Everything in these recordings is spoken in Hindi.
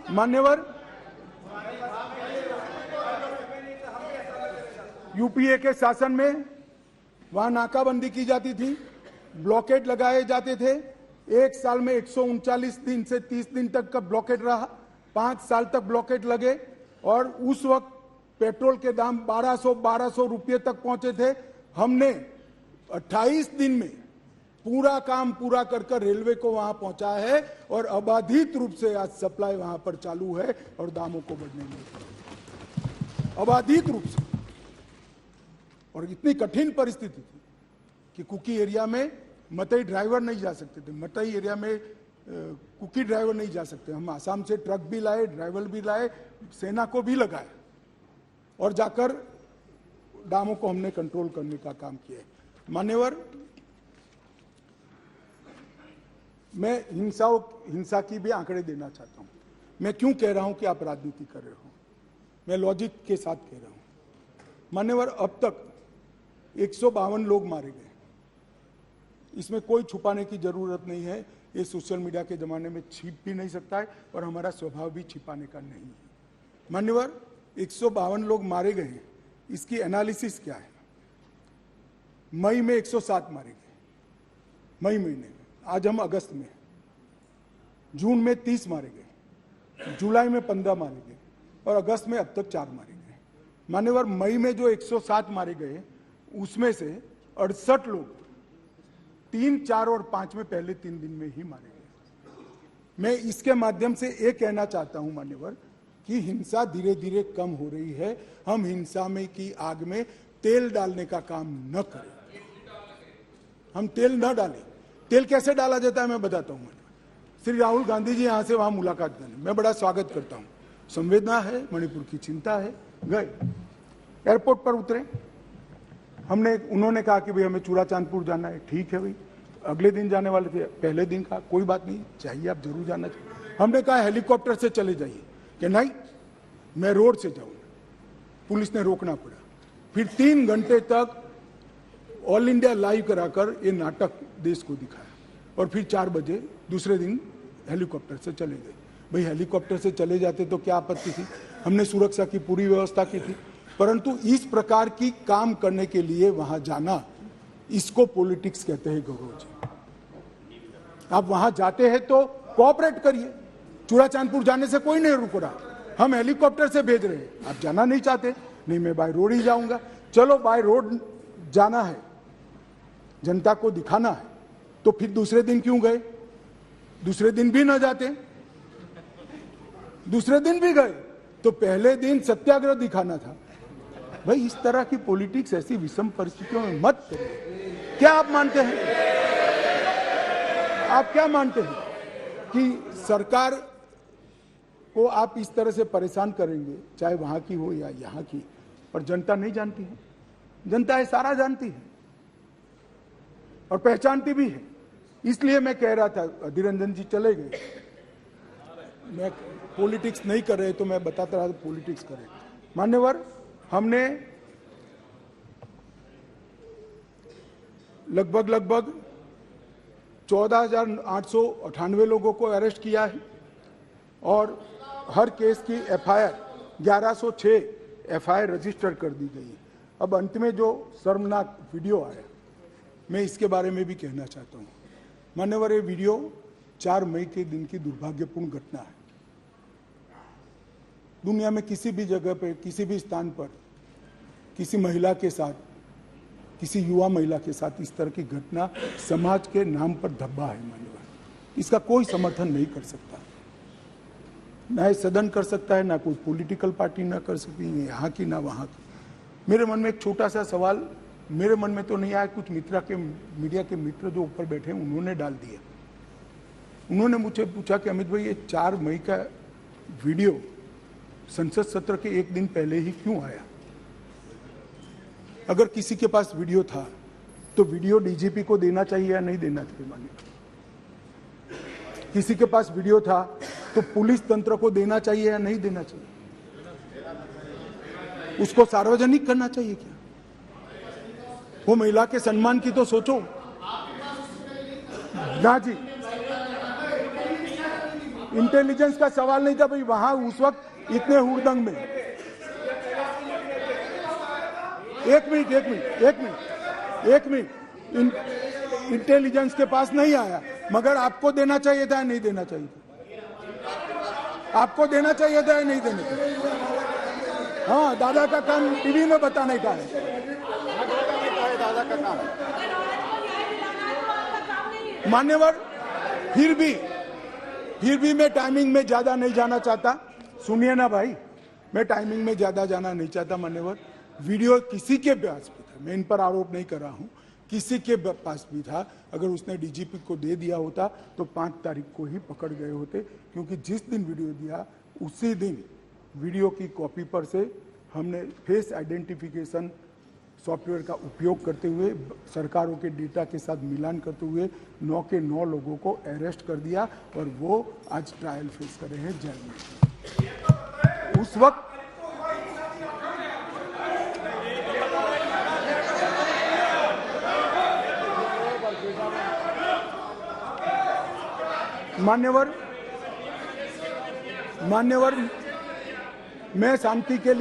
मान्यवर, यूपीए के शासन में वहां नाकाबंदी की जाती थी, ब्लॉकेट लगाए जाते थे। एक साल में 139 दिन से 30 दिन तक का ब्लॉकेट रहा, 5 साल तक ब्लॉकेट लगे और उस वक्त पेट्रोल के दाम 1200 रुपये तक पहुंचे थे। हमने 28 दिन में पूरा काम पूरा कर रेलवे को वहां पहुंचा है और अबाधित रूप से आज सप्लाई वहां पर चालू है और दामों को बढ़ने नहीं, अबाधित रूप से। और इतनी कठिन परिस्थिति थी कि कुकी एरिया में मतई ड्राइवर नहीं जा सकते थे, मतई एरिया में कुकी ड्राइवर नहीं जा सकते। हम आसाम से ट्रक भी लाए, ड्राइवर भी लाए, सेना को भी लगाए और जाकर दामों को हमने कंट्रोल करने का काम किया है। मान्यवर, मैं हिंसा की भी आंकड़े देना चाहता हूं। मैं क्यों कह रहा हूं कि आप राजनीति कर रहे हो, मैं लॉजिक के साथ कह रहा हूं। मान्यवर, अब तक 152 लोग मारे गए, इसमें कोई छुपाने की जरूरत नहीं है। ये सोशल मीडिया के जमाने में छिप भी नहीं सकता है और हमारा स्वभाव भी छिपाने का नहीं है। मान्यवर, 152 लोग मारे गए हैं, इसकी एनालिसिस क्या है? मई में 107 मारे गए, मई महीने में, आज हम अगस्त में, जून में 30 मारे गए, जुलाई में 15 मारे गए और अगस्त में अब तक 4 मारे गए। मान्यवर, मई में जो 107 मारे गए उसमें से 68 लोग 3, 4 और 5 में पहले 3 दिन में ही मारे गए। मैं इसके माध्यम से ये कहना चाहता हूं मान्यवर कि हिंसा धीरे धीरे कम हो रही है। हम हिंसा में की आग में तेल डालने का काम न करें, हम तेल न डालें। तेल कैसे डाला जाता है मैं बताता हूं। श्री राहुल गांधी जी यहां से वहां मुलाकात करने, मैं बड़ा स्वागत करता हूं, संवेदना है, मणिपुर की चिंता है। गए, एयरपोर्ट पर उतरे, उन्होंने कहा कि भाई हमें चूड़ाचांदपुर जाना है। ठीक है भाई, अगले दिन जाने वाले थे, पहले दिन कहा कोई बात नहीं, चाहिए आप जरूर जाना चाहिए। हमने कहा हेलीकॉप्टर से चले जाइए, कि नहीं मैं रोड से जाऊंगा। पुलिस ने रोकना पड़ा, फिर 3 घंटे तक ऑल इंडिया लाइव कराकर ये नाटक देश को दिखाया और फिर 4 बजे दूसरे दिन हेलीकॉप्टर से चले गए। भाई हेलीकॉप्टर से चले जाते तो क्या आपत्ति थी, हमने सुरक्षा की पूरी व्यवस्था की थी, परंतु इस प्रकार की काम करने के लिए वहां जाना, इसको पॉलिटिक्स कहते हैं गौरव जी। आप वहां जाते हैं तो कोऑपरेट करिए, चूड़ाचांदपुर जाने से कोई नहीं रुक रहा, हम हेलीकॉप्टर से भेज रहे हैं, आप जाना नहीं चाहते, नहीं मैं बाय रोड ही जाऊंगा। चलो बाय रोड जाना है, जनता को दिखाना है, तो फिर दूसरे दिन क्यों गए? दूसरे दिन भी न जाते, दूसरे दिन भी गए तो पहले दिन सत्याग्रह दिखाना था। भाई इस तरह की पॉलिटिक्स ऐसी विषम परिस्थितियों में मत करिए। क्या आप मानते हैं, आप क्या मानते हैं कि सरकार को आप इस तरह से परेशान करेंगे, चाहे वहां की हो या यहां की, पर जनता नहीं जानती है? जनता ये सारा जानती है और पहचानती भी है। इसलिए मैं कह रहा था, अधीर रंजन जी चले गए, मैं पॉलिटिक्स नहीं कर रहे तो मैं बताता रहा पॉलिटिक्स करें। मान्यवर, हमने लगभग 14,898 लोगों को अरेस्ट किया है और हर केस की एफआईआर 1106 एफआईआर रजिस्टर कर दी गई है। अब अंत में जो शर्मनाक वीडियो आया, मैं इसके बारे में भी कहना चाहता हूं। मान्यवर, ये वीडियो 4 मई के दिन की दुर्भाग्यपूर्ण घटना है। दुनिया में किसी भी जगह पे, किसी भी स्थान पर किसी महिला के साथ, किसी युवा महिला के साथ इस तरह की घटना समाज के नाम पर धब्बा है। मान्यवर, इसका कोई समर्थन नहीं कर सकता, ना ये सदन कर सकता है, ना कोई पॉलिटिकल पार्टी ना कर सकती है, यहाँ की ना वहाँ की। मेरे मन में एक छोटा सा सवाल मेरे मन में तो नहीं आया, कुछ मीडिया के मित्र जो ऊपर बैठे हैं उन्होंने डाल दिया। उन्होंने मुझे पूछा कि अमित भाई ये 4 मई का वीडियो संसद सत्र के 1 दिन पहले ही क्यों आया? अगर किसी के पास वीडियो था तो वीडियो डीजीपी को देना चाहिए या नहीं देना चाहिए? मानिए, किसी के पास वीडियो था तो पुलिस तंत्र को देना चाहिए या नहीं देना चाहिए? उसको सार्वजनिक करना चाहिए क्या? वो महिला के सम्मान की तो सोचो ना जी। इंटेलिजेंस का सवाल नहीं था भाई, वहां उस वक्त इतने हुड़दंग में। एक मिनट, इंटेलिजेंस के पास नहीं आया, मगर आपको देना चाहिए था या नहीं देना चाहिए था? आपको देना चाहिए था या नहीं देना चाहिए? हाँ, दादा का काम टीवी में बताने का है। दादा का काम मान्यवर, फिर भी मैं टाइमिंग में ज्यादा नहीं जाना चाहता। सुनिए ना भाई, मैं टाइमिंग में ज्यादा जाना नहीं चाहता मान्यवर। वीडियो किसी के पास भी था, मैं इन पर आरोप नहीं कर रहा हूं, किसी के पास भी था। अगर उसने डीजीपी को दे दिया होता तो 5 तारीख को ही पकड़ गए होते, क्योंकि जिस दिन वीडियो दिया उसी दिन वीडियो की कॉपी पर से हमने फेस आइडेंटिफिकेशन सॉफ्टवेयर का उपयोग करते हुए सरकारों के डेटा के साथ मिलान करते हुए 9 के 9 लोगों को अरेस्ट कर दिया और वो आज ट्रायल फेस कर रहे हैं जेल में। उस वक्त मान्यवर, मैं शांति के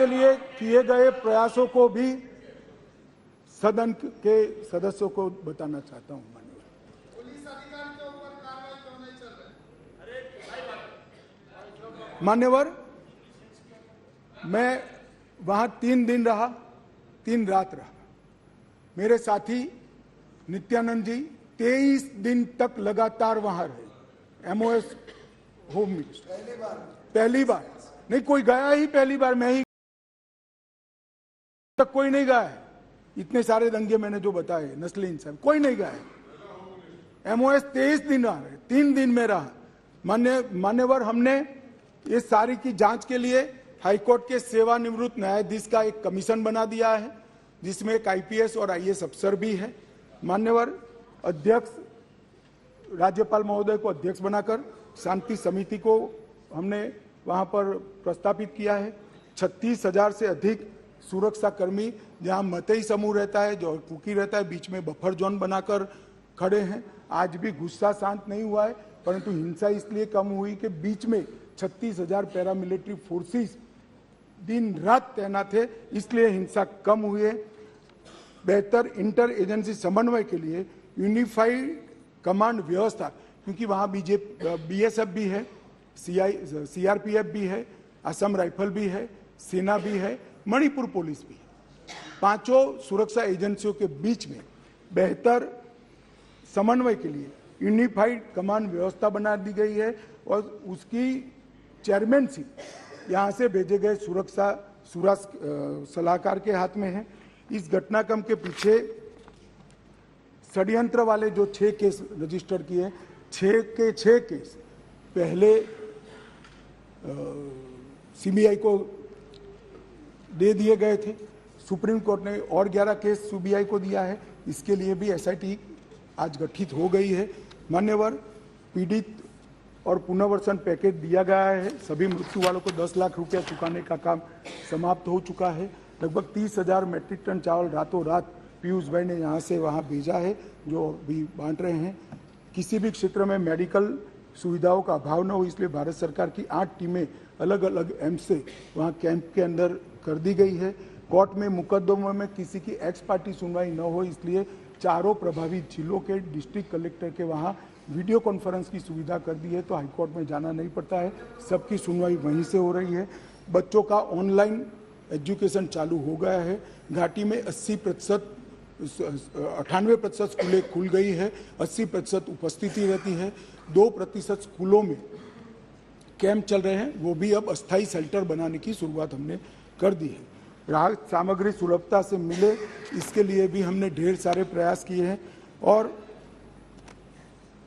लिए किए गए प्रयासों को भी सदन के सदस्यों को बताना चाहता हूं। मान्यवर, मैं वहां 3 दिन रहा, 3 रात रहा। मेरे साथी नित्यानंद जी 23 दिन तक लगातार वहां रहे। एमओएस होम मिनिस्टर पहली बार नहीं कोई गया ही, पहली बार मैं ही तक कोई नहीं गया है। इतने सारे दंगे मैंने जो बताए नस्ली इंसान, कोई नहीं गया है। एमओएस 23 दिन रहा, 3 दिन में रहा। मान्यवर, हमने इस सारी की जांच के लिए हाईकोर्ट के सेवानिवृत्त न्यायाधीश का एक कमीशन बना दिया है, जिसमें एक आईपीएस और आईएएस अफसर भी है। मान्यवर, अध्यक्ष राज्यपाल महोदय को अध्यक्ष बनाकर शांति समिति को हमने वहां पर प्रस्तापित किया है। 36,000 से अधिक सुरक्षा कर्मी, जहां मतई समूह रहता है, जो कुकी रहता है, बीच में बफर जोन बनाकर खड़े हैं। आज भी गुस्सा शांत नहीं हुआ है, परंतु हिंसा इसलिए कम हुई कि बीच में 36,000 पैरामिलिट्री फोर्सेस दिन रात तैनात थे, इसलिए हिंसा कम हुई है। बेहतर इंटर एजेंसी समन्वय के लिए यूनिफाइड कमांड व्यवस्था, क्योंकि वहां बीएसएफ भी है, सीआरपीएफ भी है, असम राइफल भी है, सेना भी है, मणिपुर पुलिस भी है। 5 सुरक्षा एजेंसियों के बीच में बेहतर समन्वय के लिए यूनिफाइड कमांड व्यवस्था बना दी गई है और उसकी चेयरमैनशिप यहां से भेजे गए सुरक्षा सलाहकार के हाथ में है। इस घटनाक्रम के पीछे षड्यंत्र वाले जो 6 केस रजिस्टर किए, 6 के 6 केस पहले सीबीआई को दे दिए गए थे। सुप्रीम कोर्ट ने और 11 केस सीबीआई को दिया है। इसके लिए भी एसआईटी आज गठित हो गई है। मान्यवर, पीड़ित और पुनर्वसन पैकेज दिया गया है। सभी मृत्यु वालों को 10 लाख रुपया चुकाने का काम समाप्त हो चुका है। लगभग 30,000 मैट्रिक टन चावल रातों रात पीयूष भाई ने यहाँ से वहाँ भेजा है, जो भी बांट रहे हैं। किसी भी क्षेत्र में मेडिकल सुविधाओं का अभाव न हो, इसलिए भारत सरकार की 8 टीमें अलग अलग एम्स से वहाँ कैंप के अंदर कर दी गई है। कोर्ट में मुकदमों में किसी की एक्स पार्टी सुनवाई न हो, इसलिए चारों प्रभावित जिलों के डिस्ट्रिक्ट कलेक्टर के वहाँ वीडियो कॉन्फ्रेंस की सुविधा कर दी है, तो हाईकोर्ट में जाना नहीं पड़ता है, सबकी सुनवाई वहीं से हो रही है। बच्चों का ऑनलाइन एजुकेशन चालू हो गया है। घाटी में 98% स्कूलें खुल गई है, 80% उपस्थिति रहती है। 2% स्कूलों में कैंप चल रहे हैं, वो भी अब अस्थायी शेल्टर बनाने की शुरुआत हमने कर दी है। राहत सामग्री सुलभता से मिले, इसके लिए भी हमने ढेर सारे प्रयास किए हैं और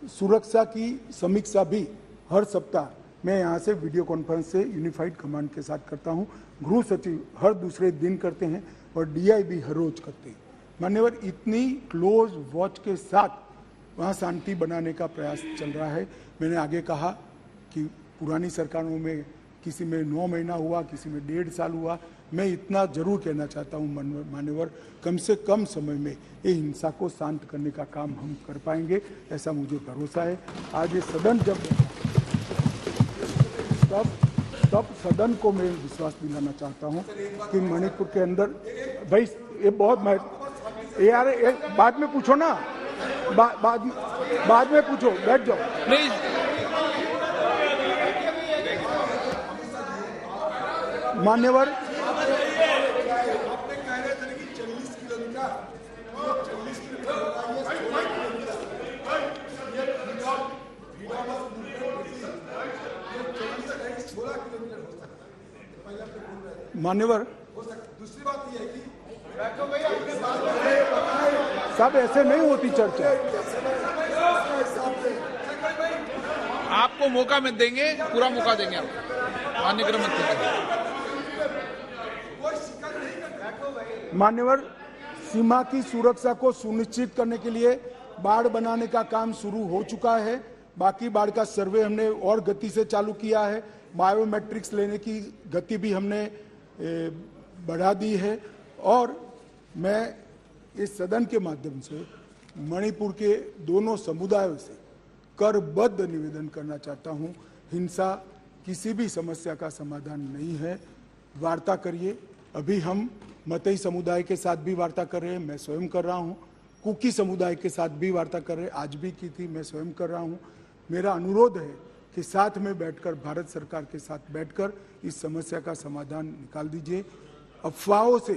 सुरक्षा की समीक्षा भी हर सप्ताह मैं यहाँ से वीडियो कॉन्फ्रेंस से यूनिफाइड कमांड के साथ करता हूँ। गृह सचिव हर दूसरे दिन करते हैं और डीआईबी हर रोज करते हैं। मान्यवर, इतनी क्लोज वॉच के साथ वहाँ शांति बनाने का प्रयास चल रहा है। मैंने आगे कहा कि पुरानी सरकारों में किसी में 9 महीना हुआ, किसी में 1.5 साल हुआ, मैं इतना जरूर कहना चाहता हूं मान्यवर, कम से कम समय में ये हिंसा को शांत करने का काम हम कर पाएंगे, ऐसा मुझे भरोसा है। आज ये सदन जब तब सदन को मैं विश्वास दिलाना चाहता हूं कि मणिपुर के अंदर भाई ये बहुत यार बाद में पूछो ना, बाद में पूछो, बैठ जाओ प्लीज। मान्यवर, मान्यवर, दूसरी बात यह है कि सब ऐसे नहीं होती चर्चा। आपको मौका में देंगे, पूरा मौका देंगे आपको, माननीय गृह मंत्री। मान्यवर, सीमा की सुरक्षा को सुनिश्चित करने के लिए बाड़ बनाने का काम शुरू हो चुका है। बाकी बाड़ का सर्वे हमने और गति से चालू किया है। बायोमेट्रिक्स लेने की गति भी हमने बढ़ा दी है। और मैं इस सदन के माध्यम से मणिपुर के दोनों समुदायों से करबद्ध निवेदन करना चाहता हूं, हिंसा किसी भी समस्या का समाधान नहीं है। वार्ता करिए। अभी हम मतई समुदाय के साथ भी वार्ता कर रहे हैं, मैं स्वयं कर रहा हूं। कुकी समुदाय के साथ भी वार्ता कर रहे हैं, आज भी की थी, मैं स्वयं कर रहा हूं। मेरा अनुरोध है कि साथ में बैठकर, भारत सरकार के साथ बैठकर इस समस्या का समाधान निकाल दीजिए। अफवाहों से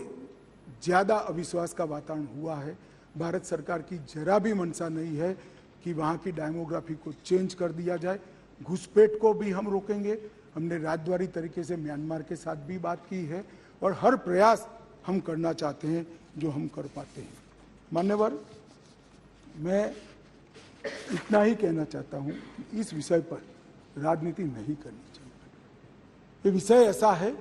ज़्यादा अविश्वास का वातावरण हुआ है। भारत सरकार की जरा भी मंशा नहीं है कि वहाँ की डेमोग्राफी को चेंज कर दिया जाए। घुसपैठ को भी हम रोकेंगे। हमने राजद्वारी तरीके से म्यांमार के साथ भी बात की है और हर प्रयास हम करना चाहते हैं जो हम कर पाते हैं। मान्यवर, मैं इतना ही कहना चाहता हूं कि इस विषय पर राजनीति नहीं करनी चाहिए। ये विषय ऐसा है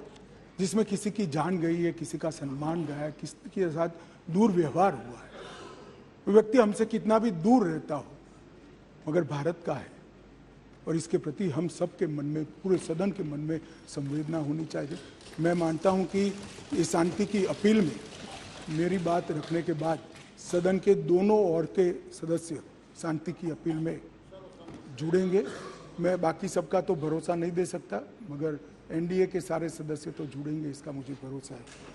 जिसमें किसी की जान गई है, किसी का सम्मान गया है, किसी के साथ दुर्व्यवहार हुआ है। वो व्यक्ति हमसे कितना भी दूर रहता हो, मगर भारत का है और इसके प्रति हम सबके मन में, पूरे सदन के मन में संवेदना होनी चाहिए। मैं मानता हूं कि इस शांति की अपील में मेरी बात रखने के बाद सदन के दोनों ओर के सदस्य शांति की अपील में जुड़ेंगे। मैं बाकी सबका तो भरोसा नहीं दे सकता, मगर एनडीए के सारे सदस्य तो जुड़ेंगे, इसका मुझे भरोसा है।